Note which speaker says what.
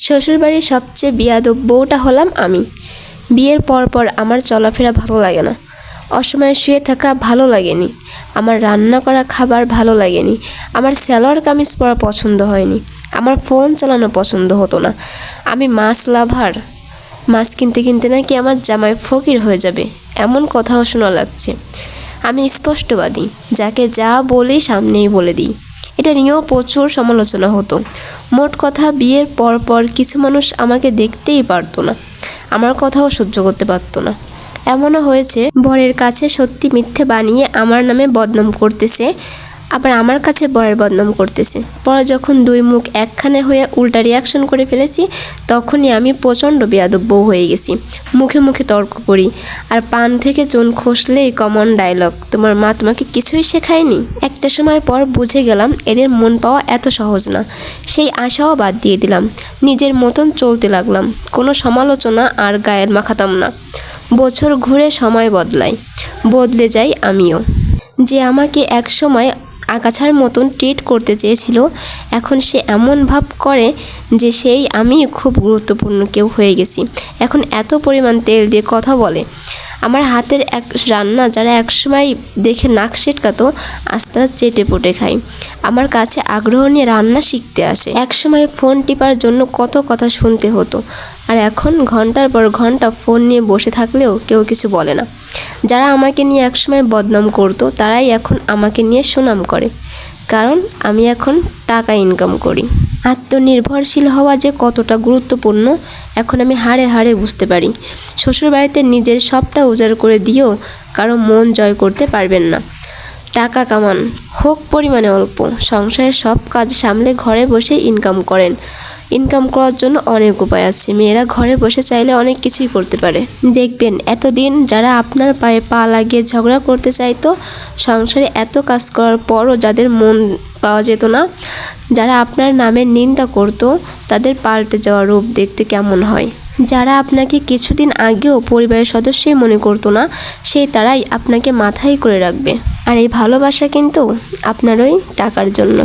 Speaker 1: শ্বশুরবাড়ির সবচেয়ে বেয়াদব বউটা হলাম আমি। বিয়ের পর আমার চলাফেরা ভালো লাগে না, অসময়ে শুয়ে থাকা ভালো লাগেনি, আমার রান্না করা খাবার ভালো লাগেনি, আমার সালোয়ার কামিজ পরা পছন্দ হয়নি, আমার ফোন চালানো পছন্দ হতো না। আমি মাছ লাভার, মাছ কিনতে কিনতে নাকি আমার জামাই ফকির হয়ে যাবে এমন কথাও শোনা লাগছে। আমি স্পষ্টবাদী, যাকে যা বলি সামনেই বলে দিই। এটা নিয়েও প্রচুর সমালোচনা হতো। মোট কথা, বিয়ের পর কিছু মানুষ আমাকে দেখতেই পারতো না, আমার কথাও সহ্য করতে পারতো না। এমনও হয়েছে বরের কাছে সত্যি মিথ্যে বানিয়ে আমার নামে বদনাম করতেছে, আবার আমার কাছে বরের বদনাম করতেছে। পরে যখন দুই মুখ একখানে হয়ে উল্টা রিয়াকশন করে ফেলেছি, তখনই আমি প্রচণ্ড বেয়াদব বউ হয়ে গেছি। মুখে মুখে তর্ক করি, আর পান থেকে চুন খসলেই কমন ডায়লগ, তোমার মা তোমাকে কিছুই শেখায়নি। একটা সময় পর বুঝে গেলাম এদের মন পাওয়া এত সহজ না। সেই আশাও বাদ দিয়ে দিলাম, নিজের মতন চলতে লাগলাম। কোনো সমালোচনা আর গায়ের মাখাতাম না। বছর ঘুরে সময় বদলায়, বদলে যাই আমিও। যে আমাকে এক সময় আগাছার মতন ট্রিট করতে চেয়েছিল, এখন সে এমন ভাব করে যে সেই আমি খুব গুরুত্বপূর্ণ কেউ হয়ে গেছি। এখন এত পরিমাণ তেল দিয়ে কথা বলে। আমার হাতের এক রান্না যারা একসময় দেখে নাক সেটকাতো, আস্তে চেটে পুটে খায়। আমার কাছে আগ্রহ নিয়ে রান্না শিখতে আসে। একসময় ফোন টিপার জন্য কত কথা শুনতে হতো, আর এখন ঘন্টার পর ঘন্টা ফোন নিয়ে বসে থাকলেও কেউ কিছু বলে না। যারা আমাকে নিয়ে একসময় বদনাম করতো, তারাই এখন আমাকে নিয়ে সুনাম করে, কারণ আমি এখন টাকা ইনকাম করি। আত্মনির্ভরশীল হওয়া যে কতটা গুরুত্বপূর্ণ এখন আমি হাড়ে হাড়ে বুঝতে পারি। শ্বশুরবাড়িতে নিজের সবটা উজাড় করে দিয়েও কারো মন জয় করতে পারবেন না। টাকা কামান, হোক পরিমাণে অল্প, সংসারের সব কাজ সামলে ঘরে বসে ইনকাম করেন। ইনকাম করার জন্য অনেক উপায় আছে। মেয়েরা ঘরে বসে চাইলে অনেক কিছুই করতে পারে। দেখবেন এতদিন যারা আপনার পায়ে পা লাগিয়ে ঝগড়া করতে চাইতো, সংসারে এত কাজ করার পরও যাদের মন পাওয়া যেত না, যারা আপনার নামের নিন্দা করতো, তাদের পাল্টে যাওয়া রূপ দেখতে কেমন হয়। যারা আপনাকে কিছুদিন আগেও পরিবারের সদস্যই মনে করতো না, সেই তারাই আপনাকে মাথায় করে রাখবে। আর এই ভালোবাসা কিন্তু আপনার ওই টাকার জন্য।